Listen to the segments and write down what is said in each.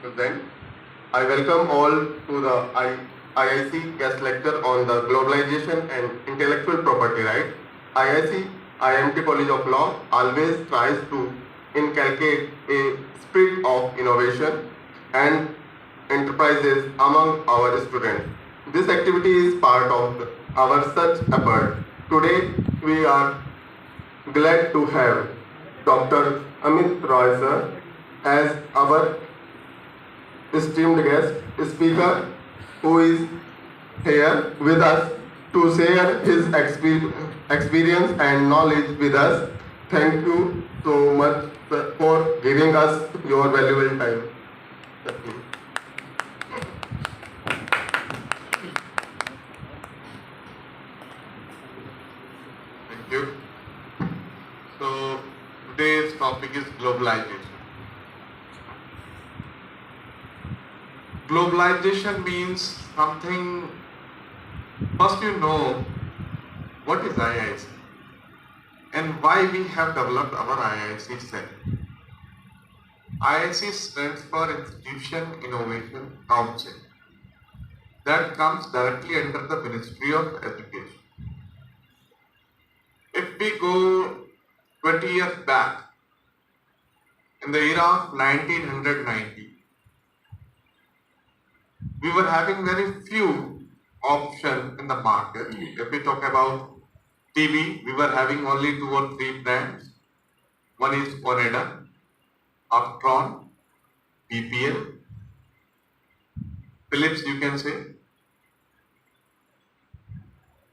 present. I welcome all to the IIC guest lecture on the globalization and intellectual property right. IIC, IMT College of Law always tries to inculcate a spirit of innovation and enterprises among our students. This activity is part of our such effort. Today we are glad to have Dr. Amit Roy sir as our esteemed guest speaker who is here with us to share his experience and knowledge with us. Thank you so much for giving us your valuable time. Thank you. So today's topic is globalization. Globalization means something. First, you know what is IIC and why we have developed our IIC cell. IIC stands for Institution Innovation Council. That comes directly under the Ministry of Education. If we go 20 years back, in the era of 1990, we were having very few options in the market. If we talk about TV, we were having only 2 or 3 brands. One is Oneda, Uptron, BPL, Philips, you can say.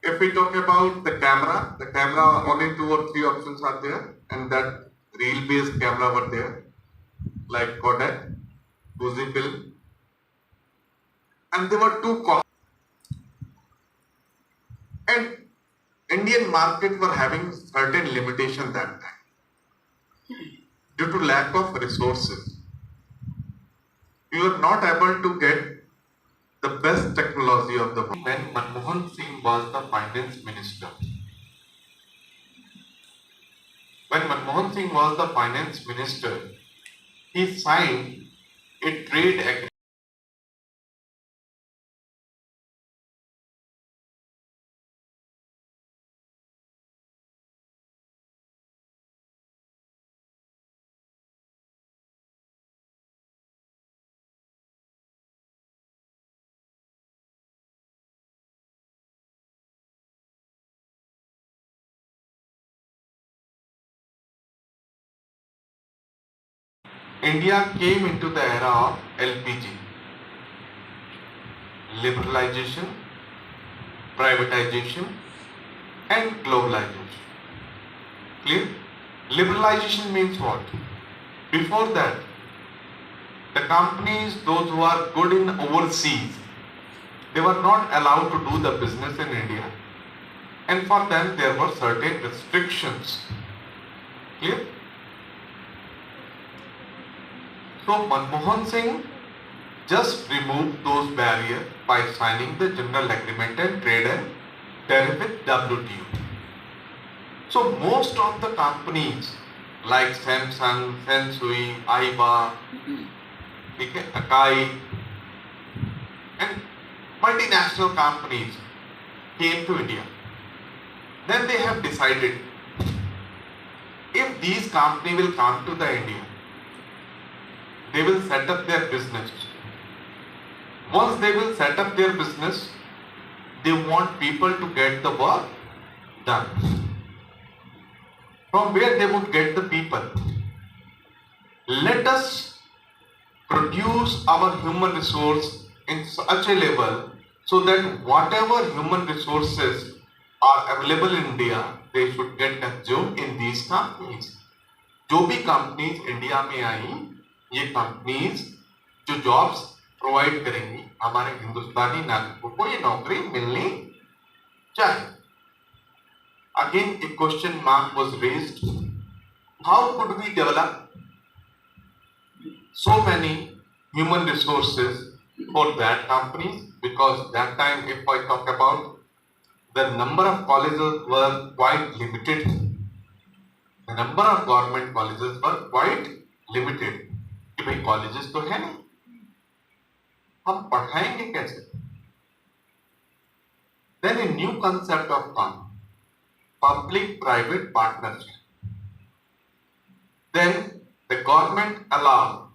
If we talk about the camera only 2 or 3 options are there, and that reel-based camera were there, like Kodak, Fujifilm, and there were 2 costs. And Indian market were having certain limitation that time due to lack of resources. We were not able to get the best technology of the world. When Manmohan Singh was the finance minister. When Manmohan Singh was the finance minister, he signed a trade agreement. India came into the era of LPG, liberalization, privatization, and globalization. Clear? Liberalization means what? Before that, the companies, those who are good in overseas, they were not allowed to do the business in India, and for them there were certain restrictions. Clear? So Manmohan Singh just removed those barriers by signing the General Agreement and Trade and Tariff with WTO. So most of the companies like Samsung, Sensui, Aiba, Akai, and multinational companies came to India. Then they have decided if these companies will come to the India, they will set up their business. Once they will set up their business, they want people to get the work done. From where they would get the people? Let us produce our human resource in such a level so that whatever human resources are available in India, they should get consumed in these companies. जो भी companies India में आई, ये companies जो jobs provide करेंगी हमारे हिंदुस्तानी नागरिकों को, ये नौकरी मिलनी चाहिए. Again, a question mark was raised. How could we develop so many human resources for that companies? Because that time, if I talk about, the number of colleges were quite limited. The number of government colleges were quite limited. कि भाई colleges तो है नहीं, हम बढ़ाएंगे कैसे? Then a new concept of public-private partnership. Then the government allow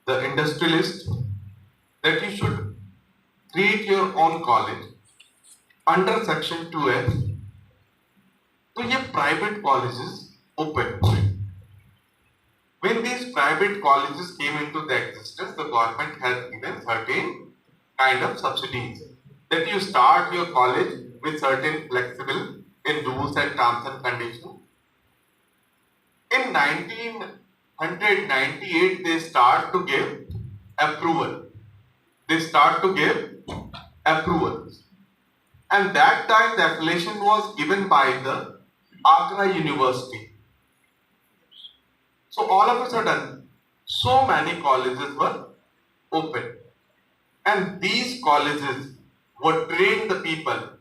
the industrialist that you should create your own college under section 2F. तो ये private colleges open. When these private colleges came into the existence, the government has given certain kind of subsidies that you start your college with certain flexible in rules and terms and conditions. In 1998, they start to give approval. They start to give approvals. And that time the appellation was given by the Agra University. So all of a sudden, so many colleges were open. And these colleges would train the people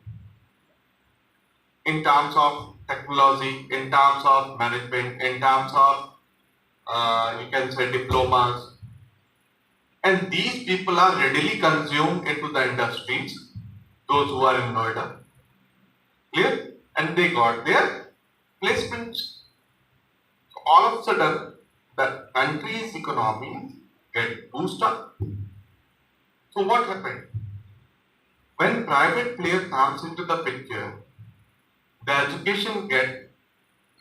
in terms of technology, in terms of management, in terms of you can say diplomas. And these people are readily consumed into the industries, those who are in Noida. Clear? And they got their placements. So all of a sudden, the country's economy get boosted up. So what happened? When private player comes into the picture, the education get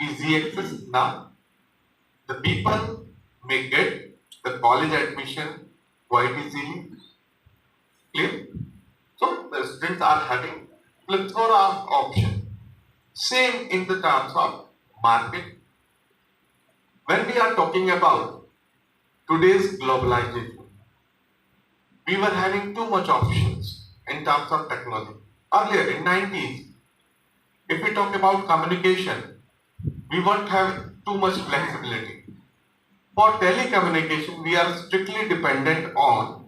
easy access now. The people may get the college admission quite easily. Clear? So the students are having plethora of options. Same in the terms of market. When we are talking about today's globalization, we were having too much options in terms of technology. Earlier in 90s, if we talk about communication, we won't have too much flexibility. For telecommunication, we are strictly dependent on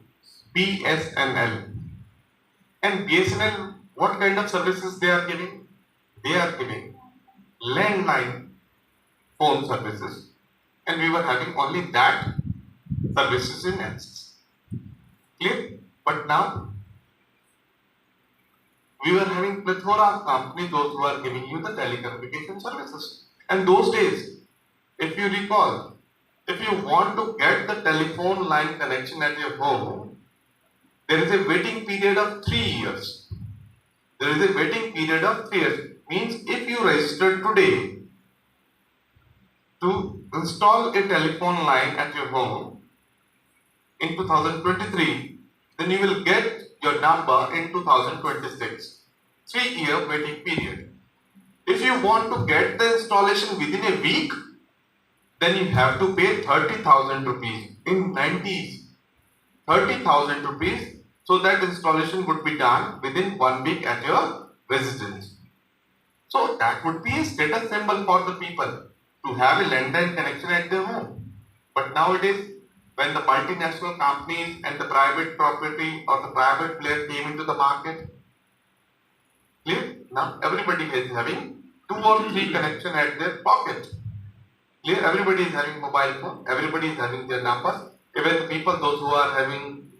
BSNL. And BSNL, what kind of services they are giving? They are giving landline phone services. And we were having only that services in access. Clear? But now, we were having plethora of companies, those who are giving you the telecommunication services. And those days, if you recall, if you want to get the telephone line connection at your home, there is a waiting period of 3 years. There is a waiting period of 3 years. Means if you register today to install a telephone line at your home in 2023, then you will get your number in 2026. 3-year waiting period. If you want to get the installation within a week, then you have to pay 30,000 rupees. In 90s, 30,000 rupees, so that installation would be done within 1 week at your residence. So that would be a status symbol for the people to have a landline connection at their home. But nowadays, when the multinational companies and the private property or the private player came into the market, clear? Now everybody is having 2 or 3 connection at their pocket. Clear? Everybody is having mobile phone. Everybody is having their numbers. Even the people, those who are having,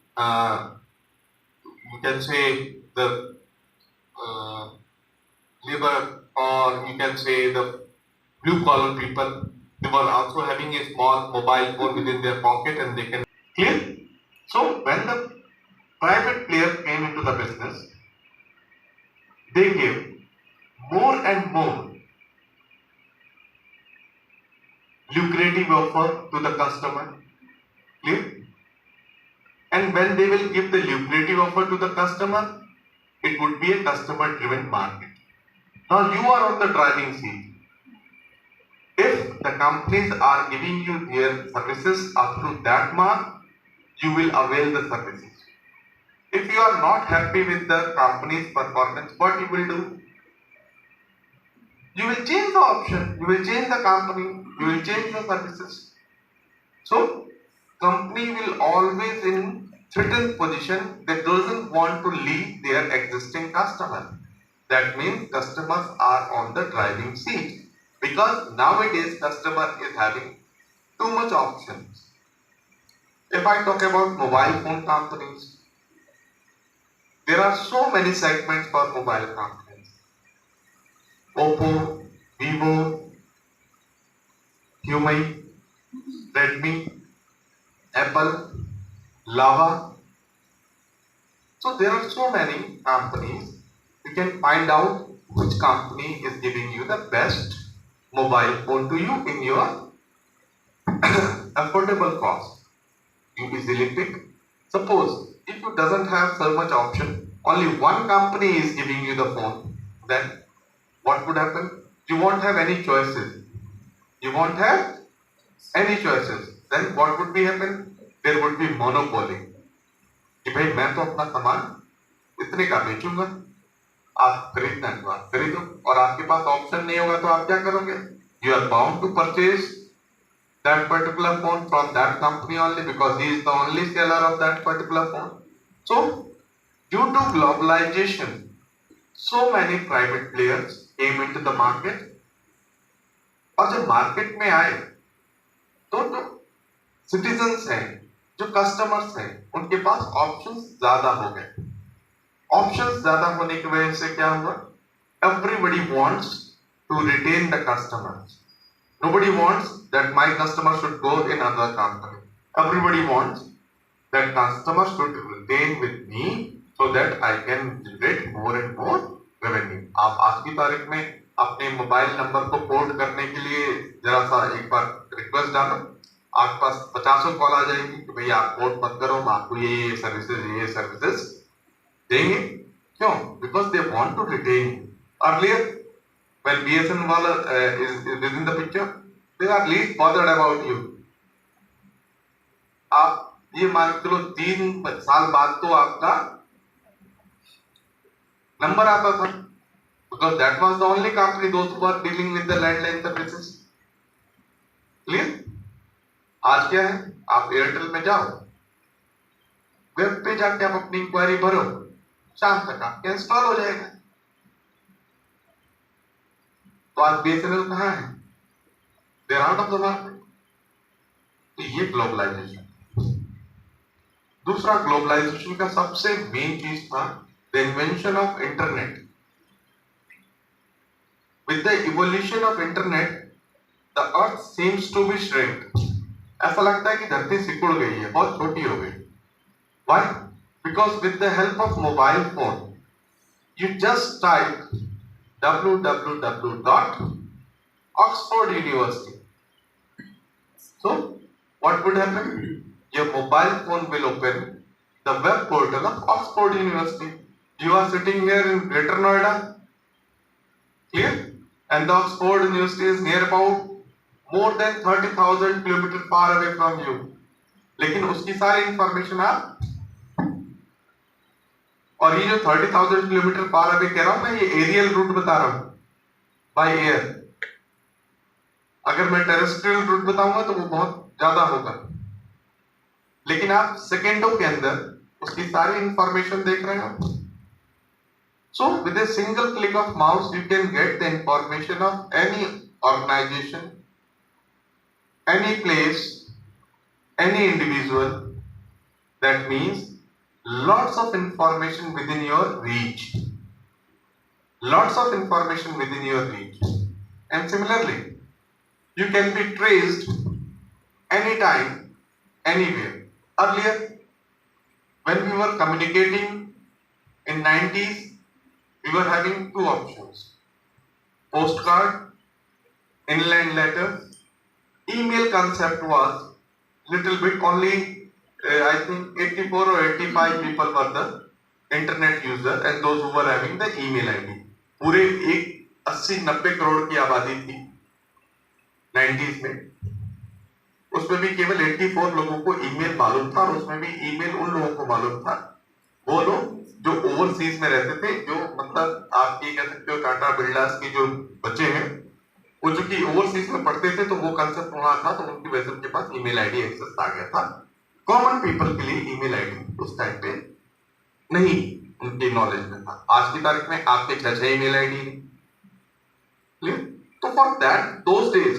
you can say the labor, or you can say the blue collar people, they were also having a small mobile phone within their pocket, and they can clear. So when the private player came into the business, they gave more and more lucrative offer to the customer. Clear? And when they will give the lucrative offer to the customer, it would be a customer driven market. Now you are on the driving seat. If the companies are giving you their services up to that mark, you will avail the services. If you are not happy with the company's performance, what you will do? You will change the option, you will change the company, you will change the services. So, company will always in certain position that doesn't want to leave their existing customer. That means customers are on the driving seat, because nowadays customer is having too much options. If I talk about mobile phone companies, there are so many segments for mobile companies. Oppo, Vivo, Humai, Redmi, Apple, Lava. So there are so many companies. You can find out which company is giving you the best mobile phone to you in your affordable cost. You easily pick. Suppose if you doesn't have so much option, only one company is giving you the phone, then what would happen? You won't have any choices. You won't have any choices. Then what would be happen? There would be monopoly. कि भाई मैं तो अपना सामान इतने का बेचूंगा, आप खरीदना है तो आप खरीदो, और आपके पास ऑप्शन नहीं होगा तो आप क्या करोगे? You are bound to purchase that particular phone from that company only because he is the only seller of that particular phone. So, due to globalization, so many private players came into the market. और जब market में आए तो जो citizens हैं, जो customers हैं, उनके पास ऑप्शंस ज्यादा हो गए. ऑप्शंस ज्यादा होने की वजह से क्या हुआ? Everybody wants to retain the customers. Nobody wants that my customer should go in another company. Everybody wants that customer should retain with me so that I can generate more and more revenue. आप आज की तारीख में अपने mobile number को port करने के लिए जरा सा एक बार रिक्वेस्ट डालो, आपके पास 50 कॉल आ जाएगी कि भाई आप पोर्ट मत करो, हम आपको ये सर्विसेज देंगे. क्यों? Because they want to retain. Earlier when BSNL is within the picture, they are least bothered about you. आप ये मान के चलो 3 साल बाद तो आपका नंबर आता था, because that was the only company those who were dealing with the landline services. Clear? आज क्या है? आप एयरटेल में जाओ, वेब पे जाके आप अपनी इंक्वायरी भरो, शाम तक आपके इंस्टॉल हो जाएगा. तो आज BSNL कहाँ है? They are out of the market. तो ये ग्लोबलाइजेशन. दूसरा ग्लोबलाइजेशन का सबसे मेन चीज था the invention of internet. With the evolution of internet the earth seems to be shrink. ऐसा लगता है कि धरती सिकुड़ गई है, बहुत छोटी हो गई. Why? Because with the help of mobile phone you just type www.Oxford University. So, what would happen? Your mobile phone will open the web portal of Oxford University. You are sitting here in Greater Noida, clear? And the Oxford University is near about more than 30,000 kilometers far away from you. लेकिन उसकी सारी information आप, और ये जो 30,000 kilometre पार away कह रहा हूं मैं, ये एरियल रूट बता रहा हूं बाय एयर. अगर मैं टेरेस्ट्रियल रूट बताऊंगा तो वो बहुत ज्यादा होगा, लेकिन आप सेकेंडों के अंदर उसकी सारी इंफॉर्मेशन देख रहे हो. So with a single click of mouse you can get the information of any organisation, any place, any individual. That means lots of information within your reach. Lots of information within your reach. And similarly, you can be traced anytime, anywhere. Earlier, when we were communicating in 90s, we were having 2 options. Postcard, inland letter. Email concept was little bit only. I think 84 or 85 people were the internet user and those who were having the email ID. पूरे 80-90 करोड़ की आबादी थी 90s में. उसमें भी केवल 84 लोगों को ईमेल मालूम था, और उसमें भी ईमेल उन लोगों को मालूम था वो लोग जो ओवरसीज में रहते थे, जो मतलब आप ये कह सकते हो टाटा बिरलास के जो बच्चे हैं, वो जो कि ओवरसीज में पढ़ते थे, तो वो कंसेप्ट वहां था, तो उनकी वजह से उनके पास ईमेल आईडी एक्सेस आ गया था. कॉमन पीपल के लिए ईमेल आईडी उस टाइम पे नहीं उनके नॉलेज में था. आज की तारीख में आपके 6 ईमेल आईडी है. तो for that those days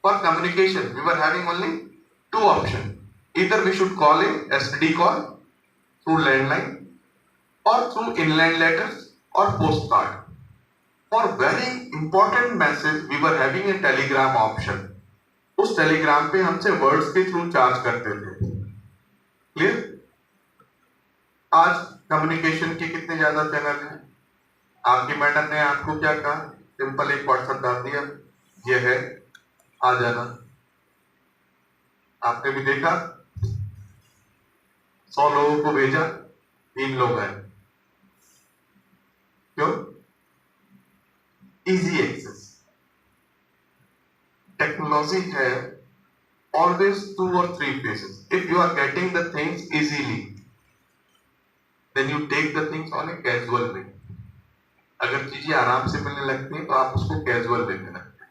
for communication we were having only 2 option, Either we should call a STD call through landline or through inland letters or postcard. For very important message, we were having a telegram option. उस Telegram पे हमसे words के through charge करते थे. Clear? आज communication के कितने ज्यादा चैनल हैं. आपकी मैडम ने आपको क्या कहा? सिंपल एक व्हाट्सएप डाल दिया, ये है, आ जाना. आपने भी देखा, 100 लोगों को भेजा, 3 लोग आए. क्यों? Easy access. Technology have always 2 or 3 phases. If you are getting the things easily, then you take the things on a casual way. अगर चीजें आराम से मिलने लगती हैं तो आप उसको कैजुअल लेने लगते हैं.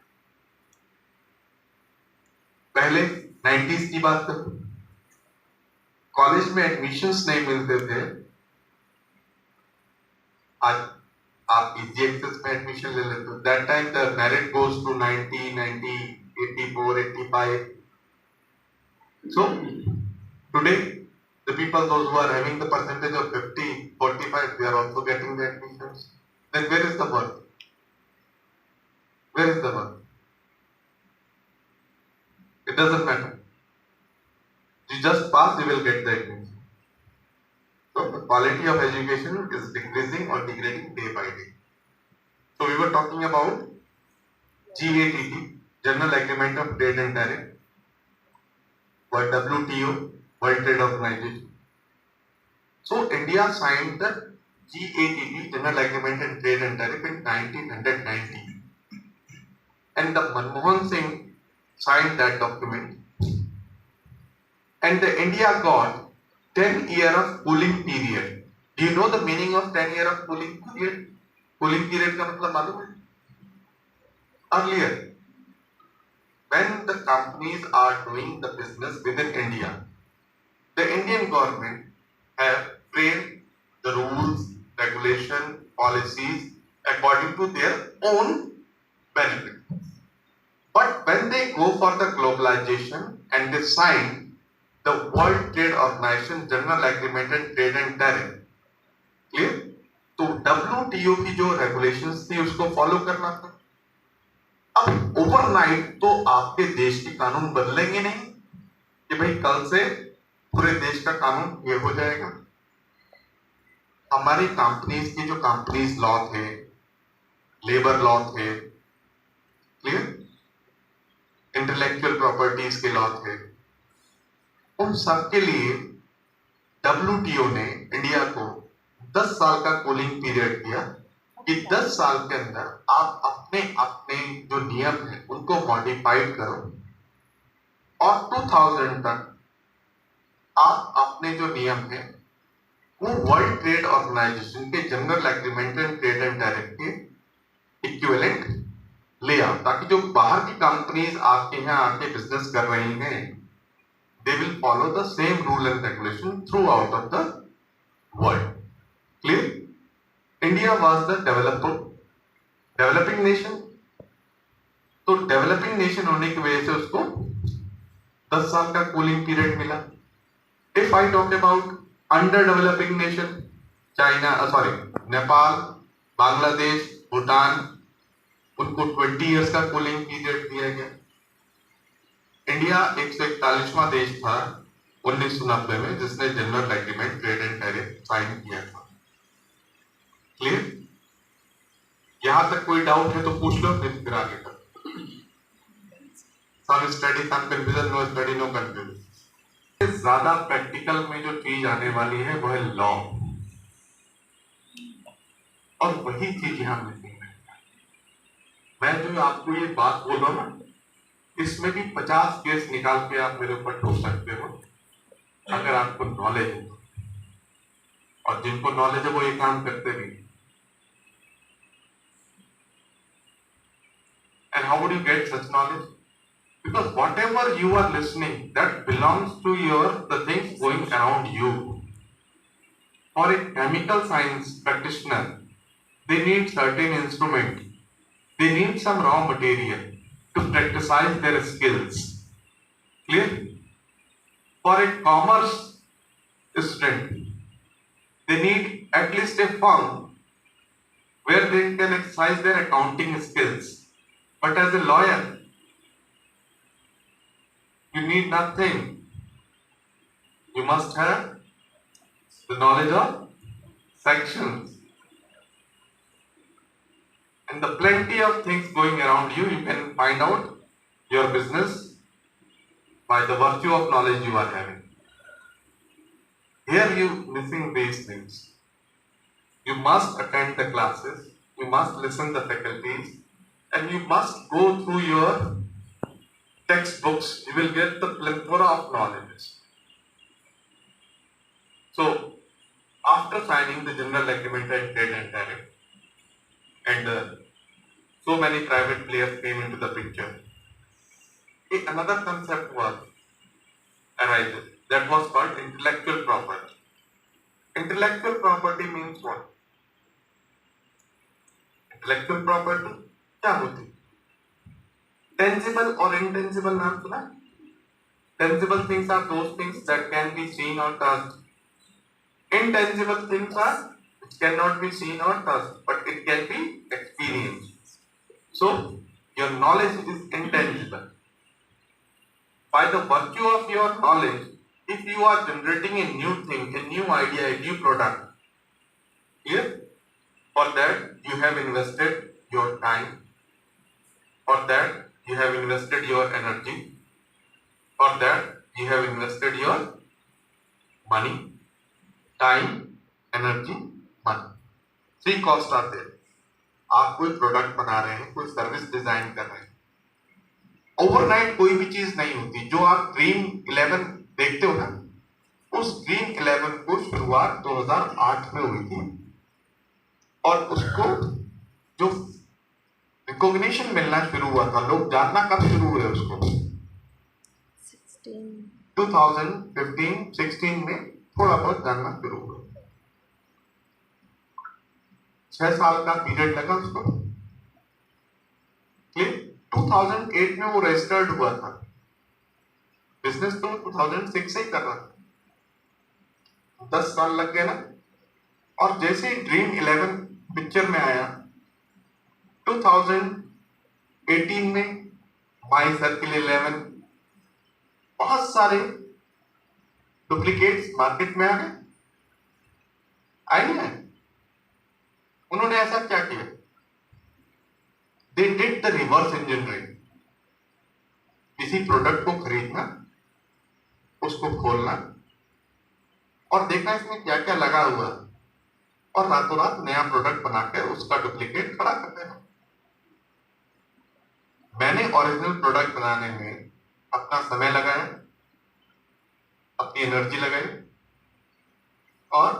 पहले 90s की बात करो, कॉलेज में एडमिशंस नहीं मिलते थे. आज आप इजी एक्सेस में एडमिशन ले लेते हो. That time the merit goes to 90, 90, 84, 85. So today the people those who are having the percentage of 50, 45, they are also getting the admissions. Then where is the worth? Where is the worth? It doesn't matter. You just pass, you will get the admission. So the quality of education is decreasing or degrading day by day. So we were talking about GATT, General Agreement of Trade and Tariff, or WTO, World Trade Organization. So India signed the GATT, General Agreement on Trade and Tariff, in 1990, and the Manmohan Singh signed that document, and the India got 10 year of cooling period. Do you know the meaning of 10 year of cooling period? Cooling period का मतलब मालूम है? Earlier, when the companies are doing the business within India, the Indian government have framed the rules, regulation, policies according to their own benefit. But when they go for the globalization and they sign the World Trade Organization General Agreement on Trade and Tariff, clear? तो WTO की जो regulations थी उसको follow करना था. अब overnight तो आपके देश के कानून बदलेंगे नहीं कि भाई कल से पूरे देश का कानून ये हो जाएगा. हमारी कंपनीज के जो कंपनीज लॉ थे, लेबर लॉ थे, क्लियर, इंटेलेक्चुअल प्रॉपर्टीज के लॉ थे, उन सब के लिए WTO ने इंडिया को 10 साल का कूलिंग पीरियड दिया कि 10 साल के अंदर आप अपने अपने जो नियम है उनको मॉडिफाइड करो और 2000 तक आप अपने जो नियम है वो वर्ल्ड ट्रेड ऑर्गेनाइजेशन के general agreement and trade and tariff के इक्विवेलेंट ले आओ, ताकि जो बाहर की कंपनीज आपके यहाँ आके बिजनेस कर रही हैं, they will follow the same rule and regulation throughout of the world. Clear? India was the developing nation. तो developing nation होने की वजह से उसको 10 साल का कूलिंग पीरियड मिला. If I talk about underdeveloping nation, Nepal, Bangladesh, Bhutan, उनको 20 years का कूलिंग पीरियड दिया गया. इंडिया 141वां देश था 1990 में जिसने general agreement trade and tariff sign किया था. क्लियर? यहां तक कोई डाउट है तो पूछ लो, फिर आगे कर. Some study, some confusion, no study, no confusion. ज्यादा प्रैक्टिकल में जो चीज आने वाली है वो है लॉ, और वही चीज यहां मिलती है. मैं जो आपको ये बात बोल रहा हूं ना, इसमें भी 50 केस निकाल के आप मेरे ऊपर ठोक सकते हो अगर आपको नॉलेज है. और जिनको नॉलेज है वो ये काम करते भी. And how would you get such knowledge? Because whatever you are listening that belongs to your the things going around you. For a chemical science practitioner, they need certain instrument, they need some raw material to practice their skills. Clear? For a commerce student, they need at least a firm where they can exercise their accounting skills. But as a lawyer, you need nothing. You must have the knowledge of sections and the plenty of things going around you. You can find out your business by the virtue of knowledge you are having. Here you missing these things. You must attend the classes, you must listen the faculties, and you must go through your textbooks. You will get the plethora of knowledge. So, after signing the General Agreement and Trade and Tariff, and so many private players came into the picture, another concept was arises that was called intellectual property. Intellectual property means what? Intellectual property क्या होती? Tangible or intangible नाम सुना? Tangible things are those things that can be seen or touched. Intangible things are which cannot be seen or touched, but it can be experienced. So your knowledge is intangible. By the virtue of your knowledge, if you are generating a new thing, a new idea, a new product, here, for that you have invested your time, for that you have invested your energy, for that you have invested your money, time, energy, money. Three costs are there. आप कोई product बना रहे हैं, कोई service design कर रहे हैं, overnight कोई भी चीज नहीं होती. जो आप ड्रीम 11 देखते हो ना, उस ड्रीम 11 को शुरुआत 2008 में हुई थी और उसको जो रिकॉग्निशन मिलना शुरू हुआ था, लोग जानना कब शुरू हुए उसको 2015-16 में थोड़ा बहुत जानना शुरू हुआ. 6 साल का पीरियड लगा उसको. 2008 में वो रजिस्टर्ड हुआ था. बिजनेस तो 2006 से ही कर रहा था. 10 साल लग गए ना. और जैसे ही ड्रीम 11 पिक्चर में आया 2018 में माई सर्किल 11, बहुत सारे डुप्लीकेट्स मार्केट में आ गए. आए नहीं आए? उन्होंने ऐसा क्या किया? They did the reverse engineering. किसी प्रोडक्ट को खरीदना, उसको खोलना और देखना इसमें क्या क्या लगा हुआ है और रातों रात नया प्रोडक्ट बनाकर उसका डुप्लीकेट खड़ा कर देना. मैंने ओरिजिनल प्रोडक्ट बनाने में अपना समय लगाया, अपनी एनर्जी लगाई और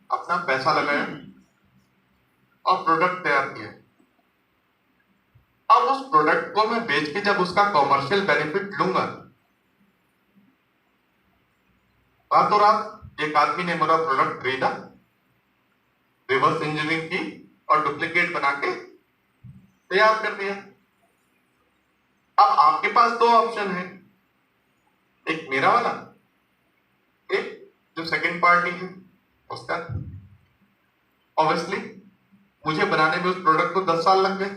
अपना पैसा लगाया और प्रोडक्ट तैयार किया. अब उस प्रोडक्ट को मैं बेच के जब उसका कॉमर्शियल बेनिफिट लूंगा, रातों रात एक आदमी ने मेरा प्रोडक्ट खरीदा, रिवर्स इंजीनियरिंग की और डुप्लीकेट बना के तैयार कर दिया. अब आपके पास दो ऑप्शन है, एक मेरा वाला, एक जो सेकंड पार्टी है उसका. ऑब्वियसली मुझे बनाने में उस प्रोडक्ट को 10 साल लग गए,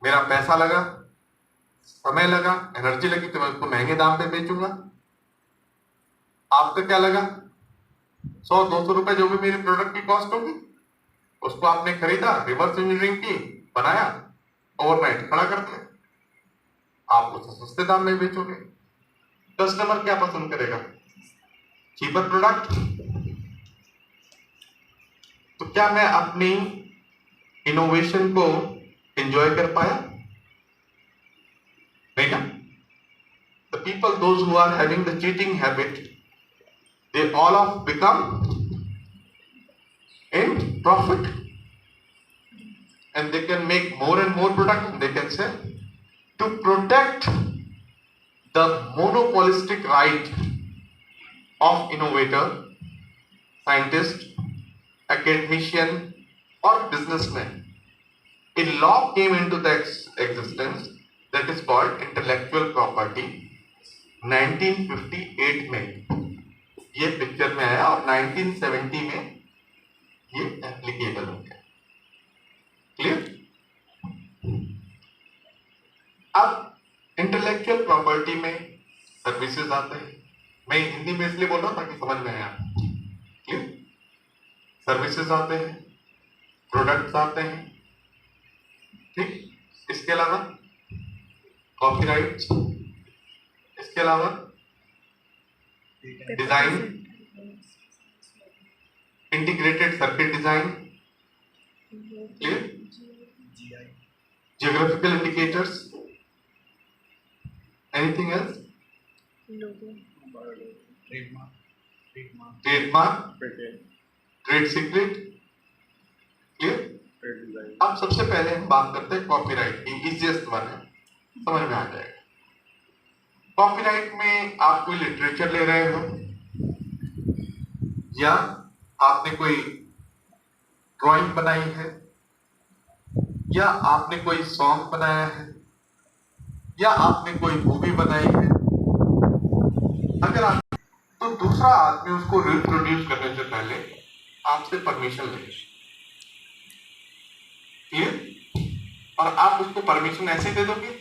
मेरा पैसा लगा, समय लगा, एनर्जी लगी, तो मैं उसको महंगे दाम पे बेचूंगा. आपका क्या लगा? 100-200 रुपए जो भी मेरे प्रोडक्ट की कॉस्ट होगी, उसको आपने खरीदा, रिवर्स इंजीनियरिंग की, बनाया, ओवरनाइट खड़ा कर दिया. आप उसे सस्ते दाम में बेचोगे. कस्टमर क्या पसंद करेगा? Cheaper product. तो क्या मैं अपनी इनोवेशन को एंजॉय कर पाया? नहीं ना. The people, those who are having the cheating habit, they all of become in profit and they can make more and more product and they can sell. To protect the monopolistic right of innovator, scientist, academician or businessman, a law came into the existence that is called intellectual property 1958 में ये picture में आया और 1970 में ये applicable हो गया। Clear? अब इंटेलेक्चुअल प्रॉपर्टी में सर्विसेज आते हैं। मैं हिंदी में इसलिए बोल रहा हूं ताकि समझ में आया। क्लियर? सर्विसेज आते हैं, प्रोडक्ट्स आते हैं, ठीक। इसके अलावा कॉपीराइट, इसके अलावा design, integrated circuit design, clear, geographical indicators, anything else? Trademark, trade secret, clear? अब सबसे पहले हम बात करते हैं कॉपीराइट की, इजीएस्ट वन है, समझ में आ जाएगा। कॉपीराइट में आप कोई लिटरेचर ले रहे हो या आपने कोई ड्राइंग बनाई है या आपने कोई सॉन्ग बनाया है या आपने कोई मूवी बनाई है, अगर आप तो दूसरा आदमी उसको रिप्रोड्यूस करने से पहले आपसे परमिशन ले, क्लियर? और आप उसको परमिशन ऐसे दे दोगे,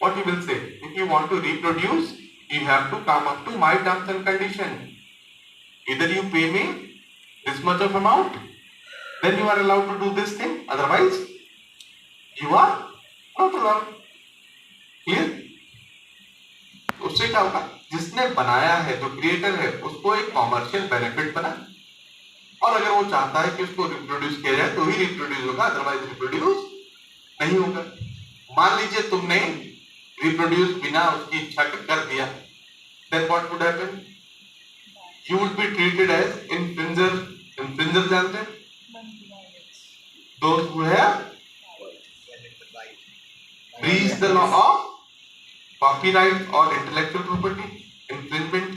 what you will say, if you want to reproduce you have to come up to my terms and condition, either you pay me this much of amount, then you are allowed to do this thing, otherwise you are not allowed, clear? उससे क्या होगा, जिसने बनाया है, जो creator है, उसको एक कॉमर्शियल बेनिफिट बना, और अगर वो चाहता है कि उसको रिप्रोड्यूस किया जाए तो ही रिप्रोड्यूस होगा, अदरवाइज रिप्रोड्यूस नहीं होगा। मान लीजिए तुमने रिप्रोड्यूस बिना उसकी इच्छा के कर दिया, then what would happen? You would be treated as infringer. Infringer जानते हैं? Those who have breached the law of copyright or intellectual property, infringement,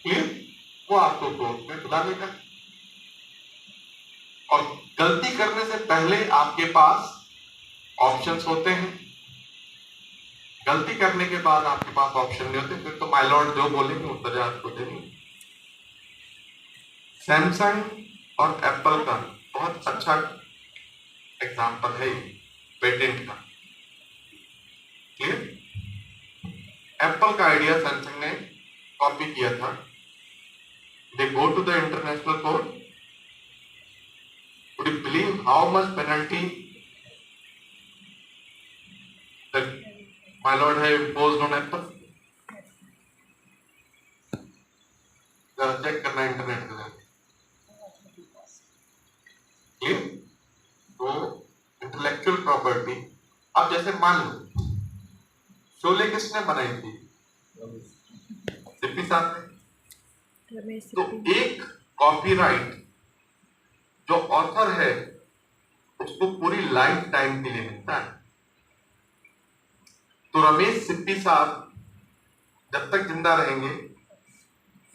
clear? वो आपको कोर्ट में बुला लेगा। और गलती करने से पहले आपके पास ऑप्शंस होते हैं, गलती करने के बाद आपके पास ऑप्शन नहीं होते, फिर तो माय लॉर्ड जो बोलेंगे उस तरह आपको देंगे। सैमसंग और एप्पल का बहुत अच्छा एग्जांपल है पेटेंट का, क्लियर? एप्पल का आइडिया सैमसंग ने कॉपी किया था, they go to the international court, would you believe how much penalty that my lord have imposed on Apple? Check करना इंटरनेट पे, क्लियर? तो इंटेलेक्चुअल प्रॉपर्टी, अब जैसे मान लो शोले किसने बनाई थी? सिप्पी साहब ने। तो एक कॉपीराइट जो ऑथर है उसको पूरी लाइफ टाइम के लिए मिलता है। तो रमेश सिप्पी साहब जब तक जिंदा रहेंगे,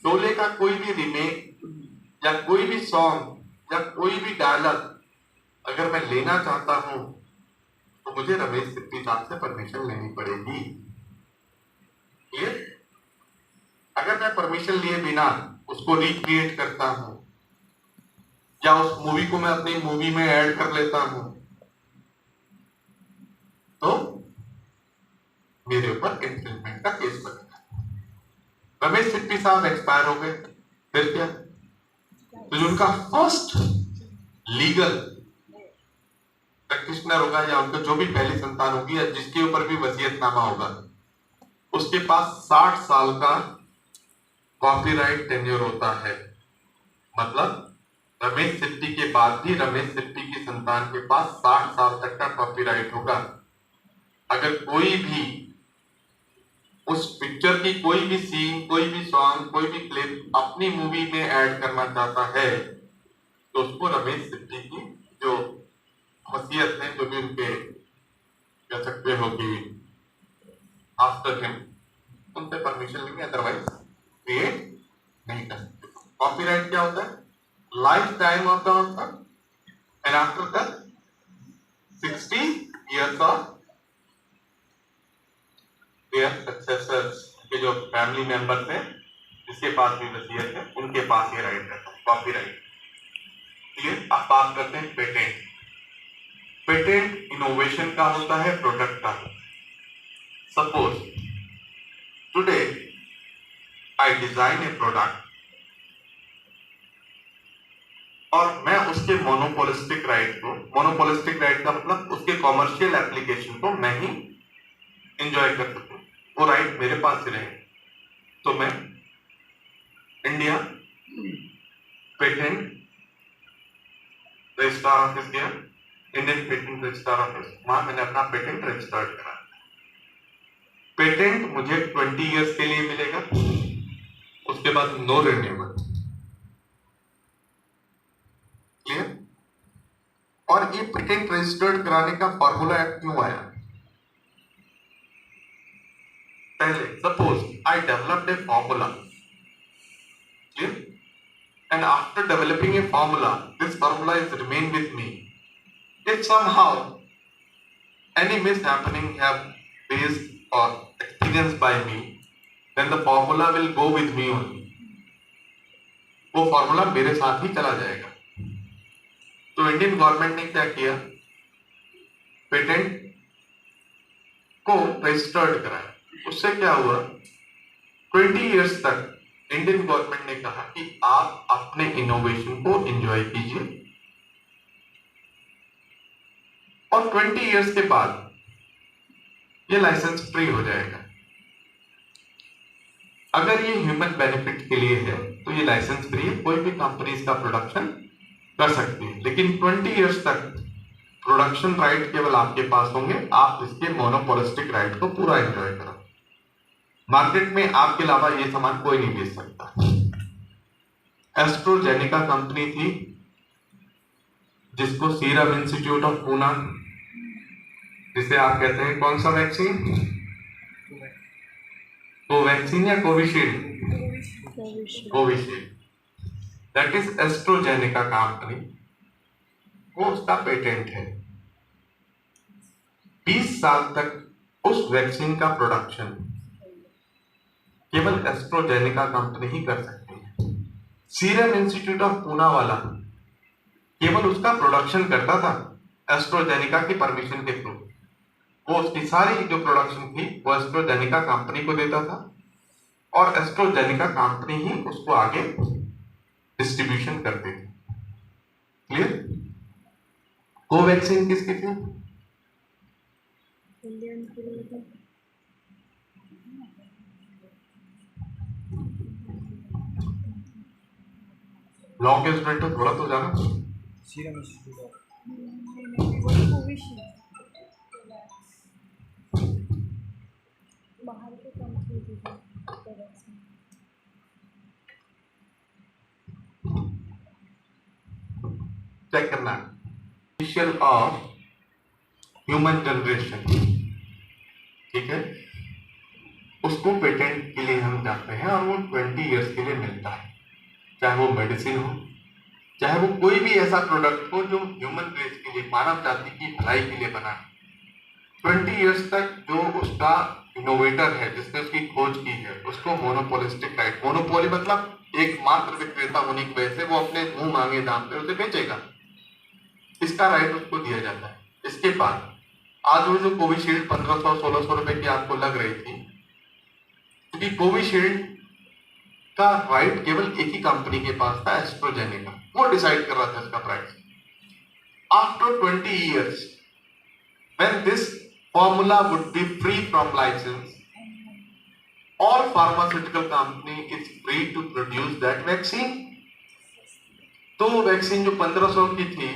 शोले का कोई भी रीमेक या कोई भी सॉन्ग या कोई भी डायलॉग अगर मैं लेना चाहता हूं तो मुझे रमेश सिप्पी साहब से परमिशन लेनी पड़ेगी, क्लियर? अगर मैं परमिशन लिए बिना उसको रिक्रिएट करता हूं या उस मूवी को मैं अपनी मूवी में ऐड कर लेता हूं तो मेरे ऊपर इंफ्रिंजमेंट का केस बनेगा। रमेश सिप्पी साहब एक्सपायर हो गए, फिर क्या? तो जो उनका फर्स्ट लीगल प्रैक्टिशनर होगा या उनका जो भी पहली संतान होगी या जिसके ऊपर भी वसीयतनामा होगा, उसके पास 60 साल का कॉपीराइट टेन्योर होता है। मतलब रमेश सिप्पी के बाद भी रमेश सिप्पी की संतान के पास 60 साल तक का कॉपीराइट होगा। अगर कोई भी उस पिक्चर की कोई भी सीन, कोई भी सॉन्ग, कोई भी क्लिप अपनी मूवी में ऐड करना चाहता है तो उसको रमेश सिप्पी की जो वसीयत है, जो भी उनके कह सकते हो कि आफ्टर हिम, उनसे परमिशन लेंगे, अदरवाइज क्रिएट नहीं कर सकते। कॉपीराइट क्या होता है? Lifetime of the author, and after that 60 years of their successors के जो फैमिली मेंबर्स हैं जिसके पास भी वसीयत है उनके पास ये राइट रहता है, कॉपीराइट। क्लियर। अब बात करते हैं पेटेंट। पेटेंट इनोवेशन का होता है, प्रोडक्ट का होता है। Suppose today I design A product और मैं उसके मोनोपोलिस्टिक राइट का मतलब उसके कॉमर्शियल एप्लीकेशन को मैं ही एंजॉय कर सकूं, वो राइट मेरे पास ही रहे, तो मैं इंडिया पेटेंट रजिस्ट्रार ऑफिस गया, इंडियन पेटेंट रजिस्ट्रार ऑफिस, वहां मैंने अपना पेटेंट रजिस्टर्ड करा। पेटेंट मुझे 20 इयर्स के लिए मिलेगा, उसके बाद नो रिन्यूएबल। क्लियर। और ये पेटेंट रजिस्टर्ड कराने का फॉर्मूला क्यों आया? पहले suppose I developed a formula, clear, and after developing a formula, this formula is remain with me. If somehow any mishappening have faced or experienced by me, then the formula will go with me only. वो formula मेरे साथ ही चला जाएगा। तो Indian government ने क्या किया, patent को रजिस्टर्ड कराया। उससे क्या हुआ, 20 इयर्स तक इंडियन गवर्नमेंट ने कहा कि आप अपने इनोवेशन को एंजॉय कीजिए, और 20 इयर्स के बाद ये लाइसेंस फ्री हो जाएगा। अगर ये ह्यूमन बेनिफिट के लिए है तो ये लाइसेंस फ्री है, कोई भी कंपनी इसका प्रोडक्शन कर सकती है, लेकिन 20 इयर्स तक प्रोडक्शन राइट केवल आपके पास होंगे, आप इसके मोनोपोलिस्टिक राइट को पूरा एंजॉय करो। मार्केट में आपके अलावा ये सामान कोई नहीं बेच सकता। एस्ट्रोजेनिका कंपनी थी जिसको सीरम इंस्टीट्यूट ऑफ पूना, जिसे आप कहते हैं कौन सा वैक्सीन, कोवैक्सीन या Covishield, Covishield, that is AstraZeneca company, वो उसका पेटेंट है। 20 साल तक उस वैक्सीन का प्रोडक्शन केवल एस्ट्रोजेनिका कंपनी ही कर सकती है। सीरम इंस्टीट्यूट ऑफ पूना वाला केवल उसका प्रोडक्शन करता था एस्ट्रोजेनिका की परमिशन के थ्रू, वो उसकी सारी जो प्रोडक्शन थी वो एस्ट्रोजेनिका कंपनी को देता था, और एस्ट्रोजेनिका कंपनी ही उसको आगे डिस्ट्रीब्यूशन करती थी। क्लियर। कोवैक्सीन किसकी थी? लॉ के स्टूडेंट हो, थोड़ा तो जाना। सीरम इंस्टीट्यूट ऑफ बाहर के कंट्री चेक करना इनिशियल ऑफ ह्यूमन जनरेशन, ठीक है, उसको पेटेंट के लिए हम जाते हैं और वो 20 इयर्स के लिए मिलता है, चाहे वो मेडिसिन हो, चाहे वो कोई भी ऐसा प्रोडक्ट हो जो ह्यूमन रेस के लिए, मानव जाति की भलाई के लिए बना है। 20 इयर्स तक जो उसका इनोवेटर है, जिसने उसकी खोज की है, उसको मोनोपोलिस्टिक राइट, मोनोपोली मतलब एकमात्र विक्रेता होने की वजह से वो अपने मुंह मांगे दाम पे उसे बेचेगा, इसका राइट उसको दिया जाता है। इसके बाद आज वो जो कोविशील्ड 1500-1600 रुपए की आपको लग रही थी, क्योंकि कोविशील्ड का राइट केवल एक ही कंपनी के पास था, एस्ट्रोजेनिका, वो डिसाइड कर रहा था इसका price. After 20 years when this formula would be free from license, all pharmaceutical company is free to produce that vaccine. तो वैक्सीन जो 1500 की थी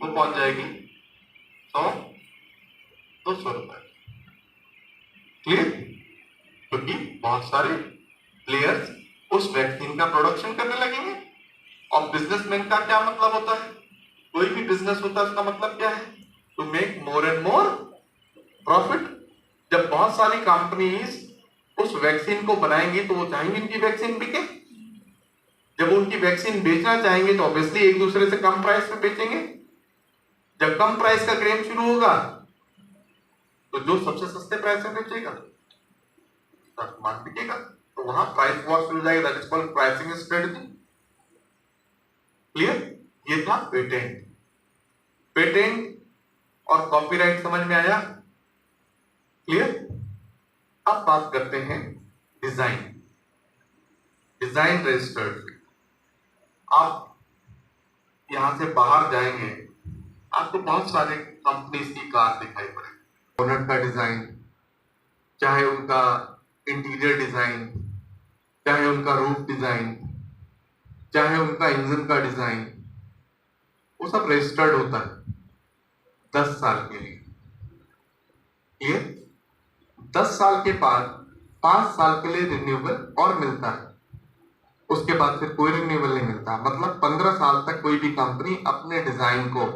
वो पहुंच जाएगी 100-200 रुपए। क्लियर। क्योंकि बहुत सारे प्लेयर्स उस वैक्सीन का प्रोडक्शन करने लगेंगे, और बिजनेसमैन का क्या मतलब होता है, कोई भी बिजनेस होता है उसका मतलब क्या है, to make more and more profit. जब बहुत सारी कंपनीज उस वैक्सीन को बनाएंगी तो वो चाहेंगे उनकी वैक्सीन बिके, जब उनकी वैक्सीन बेचना चाहेंगे तो ऑब्वियसली एक दूसरे से कम प्राइस पे बेचेंगे। जब कम प्राइस का गेम शुरू होगा तो जो सबसे सस्ते प्राइस में बेचेगा सामान बिकेगा, तो वहां प्राइस वॉर शुरू हो जाएगा। That is called pricing strategy. Clear? ये था पेटेंट। पेटेंट और कॉपीराइट समझ में आया? क्लियर? अब बात करते हैं डिजाइन। Design registered. आप यहां से बाहर जाएंगे, आपको बहुत सारे कंपनीज की कार दिखाई पड़ेगी। बोनट का डिजाइन, चाहे उनका इंटीरियर डिजाइन, चाहे उनका रूफ डिजाइन, चाहे उनका इंजन का डिजाइन, वो सब रजिस्टर्ड होता है 10 साल के लिए। क्लियर? 10 साल के बाद 5 साल के लिए रिन्यूएबल और मिलता है, उसके बाद फिर कोई रिन्यूएबल नहीं मिलता। मतलब 15 साल तक कोई भी कंपनी अपने डिजाइन को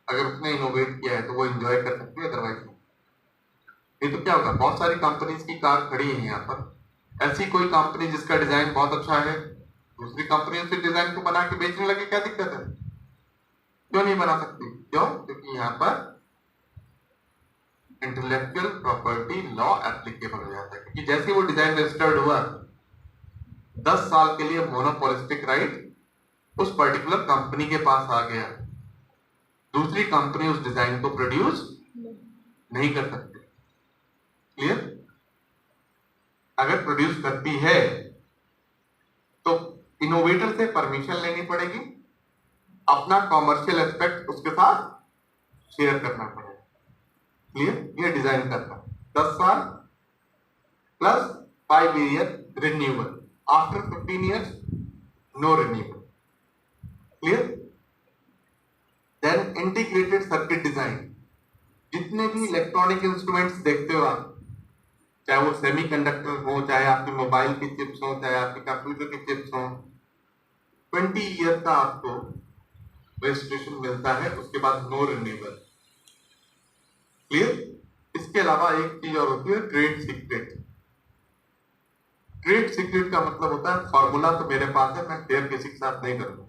अगर उसने इनोवेट किया है तो वो एंजॉय कर सकती है, अदरवाइज नहीं। तो क्या होगा, बहुत सारी कंपनीज की कार खड़ी है यहाँ पर, ऐसी कोई कंपनी जिसका डिजाइन बहुत अच्छा है, दूसरी कंपनी उसी डिजाइन को बना के बेचने लगे, क्या दिक्कत है? क्यों नहीं बना सकती? क्यों? क्योंकि यहाँ पर इंटेलेक्चुअल प्रॉपर्टी लॉ एप्लीकेबल हो जाता है। क्योंकि जैसे वो डिजाइन रजिस्टर्ड हुआ, 10 साल के लिए मोनोपोलिस्टिक राइट उस पर्टिकुलर कंपनी के पास आ गया। दूसरी कंपनी उस डिजाइन को प्रोड्यूस नहीं कर सकती। क्लियर? अगर प्रोड्यूस करती है तो इनोवेटर से परमिशन लेनी पड़ेगी, अपना कॉमर्शियल एस्पेक्ट उसके साथ शेयर करना पड़ेगा। क्लियर? ये डिजाइन करना 10 साल plus 5 year renewal, after 15 years no renewal. Clear? Then integrated circuit design. जितने भी इलेक्ट्रॉनिक इंस्ट्रूमेंट्स देखते हो आप, चाहे वो सेमीकंडक्टर हो, चाहे आपके मोबाइल की चिप्स हो, चाहे आपके कंप्यूटर की चिप्स हो, 20 ईयर का आपको रजिस्ट्रेशन मिलता है, उसके बाद नो रिन्यूएबल। क्लियर? इसके अलावा एक चीज और होती है, ट्रेड सीक्रेट। ट्रेड सीक्रेट का मतलब होता है फॉर्मूला तो मेरे पास है, मैं शेयर किसी के साथ नहीं करूंगा,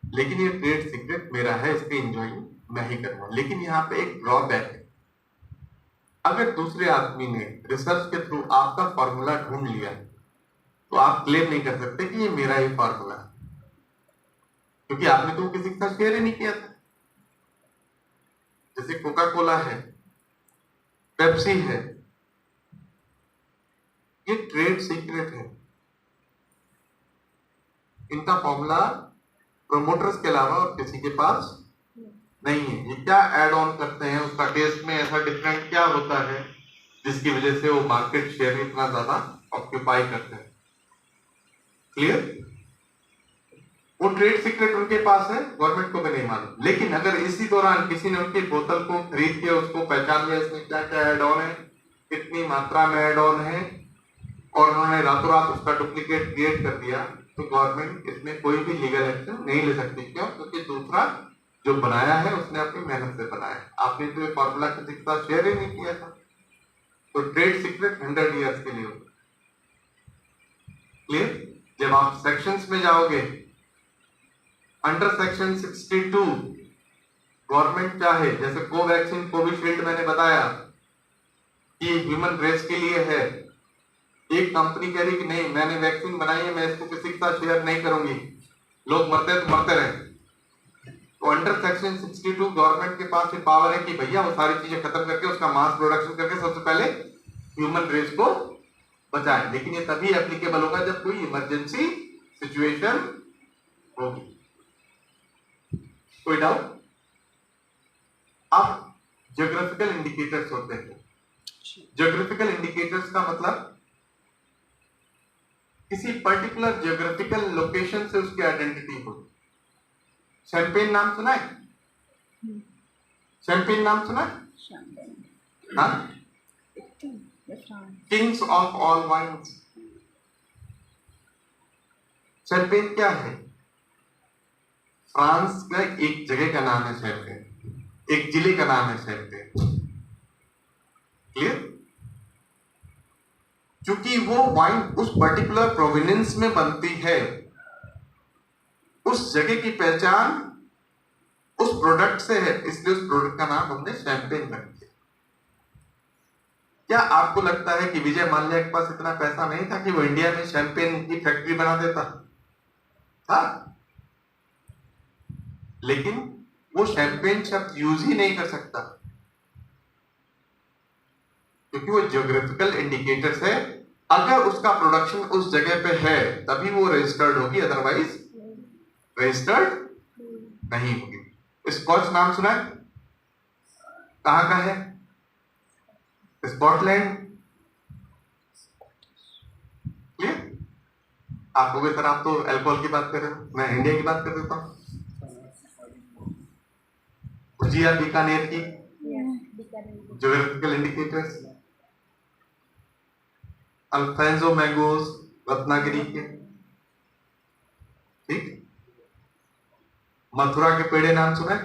लेकिन ये ट्रेड सीक्रेट मेरा है, इसकी एंजॉय मैं ही करूंगा। लेकिन यहाँ पे एक ड्रॉबैक है, अगर दूसरे आदमी ने रिसर्च के थ्रू आपका फॉर्मूला ढूंढ लिया तो आप क्लेम नहीं कर सकते कि ये मेरा ही फॉर्मूला है, क्योंकि आपने तो किसी के साथ शेयर ही नहीं किया था। जैसे कोका कोला है, पेप्सी है, ये ट्रेड सीक्रेट है। इनका फॉर्मूला प्रोमोटर्स के अलावा और किसी के पास नहीं है। ये क्या ऐड ऑन करते हैं, उसका टेस्ट में ऐसा डिफरेंट क्या होता है जिसकी वजह से वो मार्केट शेयर इतना ज्यादा ऑक्यूपाई करते हैं। क्लियर? वो ट्रेड सीक्रेट उनके पास है, गवर्नमेंट को भी नहीं मालूम। लेकिन अगर इसी दौरान किसी ने उनकी बोतल को खरीद के उसको पहचान लिया इसमें क्या क्या ऐड ऑन है, कितनी मात्रा में ऐड ऑन है, और उन्होंने रातों रात उसका डुप्लीकेट क्रिएट कर दिया, तो गवर्नमेंट इसमें कोई भी लीगल एक्शन नहीं ले सकती। क्यों? क्योंकि दूसरा जो बनाया है उसने अपनी मेहनत से बनाया है, आपने तो ये फॉर्मूला किसी के साथ शेयर ही नहीं किया था। तो ट्रेड सीक्रेट 100 ईयर्स के लिए होगा। क्लियर? जब आप सेक्शंस में जाओगे, अंडर सेक्शन 62 गवर्नमेंट चाहे, जैसे कोवैक्सीन कोविशील्ड मैंने बताया कि ह्यूमन रेस के लिए है, एक कंपनी कह रही कि नहीं मैंने वैक्सीन बनाई है, मैं इसको किसी के साथ शेयर नहीं करूंगी, लोग मरते हैं तो मरते रहे, तो अंडर सेक्शन 62 गवर्नमेंट के पास ये पावर है कि भैया वो सारी चीजें खत्म करके उसका मास प्रोडक्शन करके सबसे पहले ह्यूमन रेस को बचाए। लेकिन ये तभी एप्लीकेबल होगा जब कोई इमरजेंसी सिचुएशन होगी। कोई डाउट? अब ज्योग्राफिकल इंडिकेटर्स होते हैं। ज्योग्राफिकल इंडिकेटर्स का मतलब किसी पर्टिकुलर ज्योग्राफिकल लोकेशन से उसकी आइडेंटिटी हो। शैंपेन नाम सुना है? शैंपेन नाम सुना है? हाँ? Kings of all wines. Champagne क्या है? फ्रांस का एक जगह का नाम है शैंपेन, एक जिले का नाम है शैंपेन। क्लियर? क्योंकि वो वाइन उस पर्टिकुलर प्रोविनेंस में बनती है, उस जगह की पहचान उस प्रोडक्ट से है, इसलिए उस प्रोडक्ट का नाम हमने शैंपेन रख दिया। क्या आपको लगता है कि विजय माल्या के पास इतना पैसा नहीं था कि वो इंडिया में शैंपेन की फैक्ट्री बना देता? था, लेकिन वो शैंपेन शब्द यूज ही नहीं कर सकता क्योंकि वो ज्योग्राफिकल इंडिकेटर्स है। अगर उसका प्रोडक्शन उस जगह पे है तभी वो रजिस्टर्ड होगी, अदरवाइज रजिस्टर्ड नहीं होगी। स्कॉच नाम सुना है? कहां का है? स्कॉटलैंड। क्लियर? आप लोग सर, आप तो अल्कोहल की बात कर रहे हो, मैं इंडिया की बात कर देता हूं। भुजिया बीकानेर की, geographical indicators. Alphonso mangoes Ratnagiri के, ठीक। मथुरा के पेड़े नाम सुना है?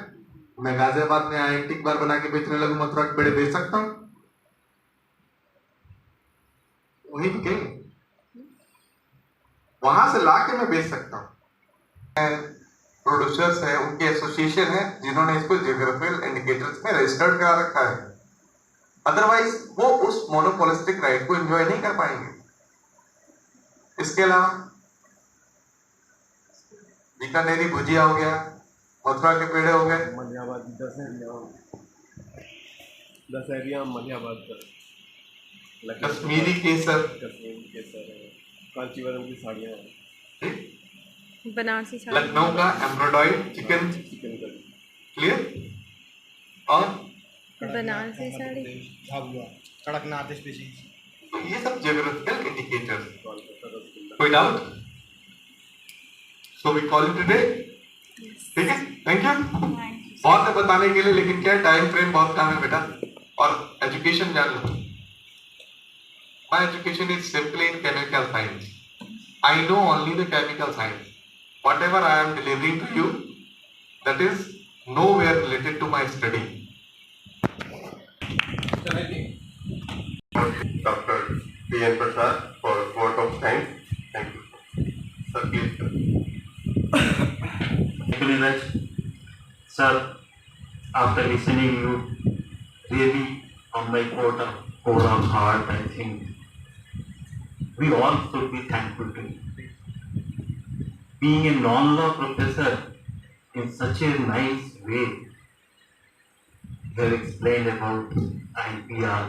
मैं गाजियाबाद में एंटीक बार बना के बेचने लगूं, मथुरा के पेड़े बेच सकता हूं? वही बिकेंगे, वहां से लाके मैं बेच सकता हूं। प्रोड्यूसर्स है, उनकी एसोसिएशन है जिन्होंने इसको ज्योग्राफिकल इंडिकेटर्स में रजिस्टर्ड करा रखा है, अदरवाइज वो उस मोनोपोलिस्टिक राइट को एंजॉय नहीं कर पाएंगे। इसके अलावा बीकानेरी भुजिया हो गया, मथुरा के पेड़े हो गए, मलियाबाद दशहरिया मलियाबाद कश्मीरी केसर, कश्मीर केसर है, कांचीवरम की साड़ियाँ हैं, ठीक? बनारसी साड़ी, लखनऊ का embroidered chikan, chicken curry, clear? और बनारसी साड़ी, झाबुआ कड़कनाथ स्पीशीज। तो ये सब ज्योग्राफिकल इंडिकेटर्स। कोलकाता रसगुल्ला। कोई doubt? So we call it today, ठीक है? Thank you. बहुत है बताने के लिए, लेकिन क्या टाइम फ्रेम बहुत कम है बेटा। और एजुकेशन जान लो, my education is simply in chemical science. I know only the chemical science. Whatever I am delivering to you, that is nowhere related to my study. Dr. P.N. Prasad for vote of thanks. Thank you. Sir, please. Thank you very much. Sir, after listening you, really on my core of heart, I think we all should be thankful to you. Being a non-law professor in such a nice way, you have explained about IPR,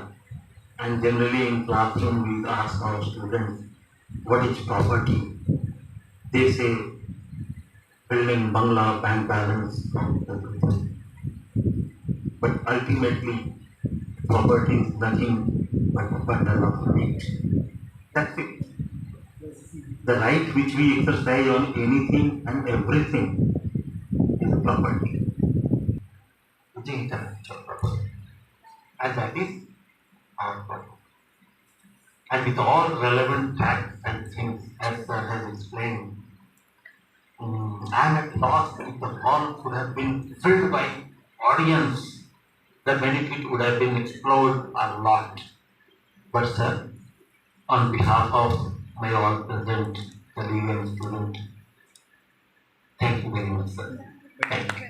and generally in classroom we ask our students what is property. They say building bungalow, bank balance, everything. But ultimately, property is nothing but a bundle of rights. That's it. The right which we exercise on anything and everything is property, which is intellectual property, and that is our property. And with all relevant facts and things, as sir has explained, I am at loss if the hall could have been filled by audience, the benefit would have been explored a lot. But sir, on behalf of my all present colleague and student, thank you very much, sir. Thank you.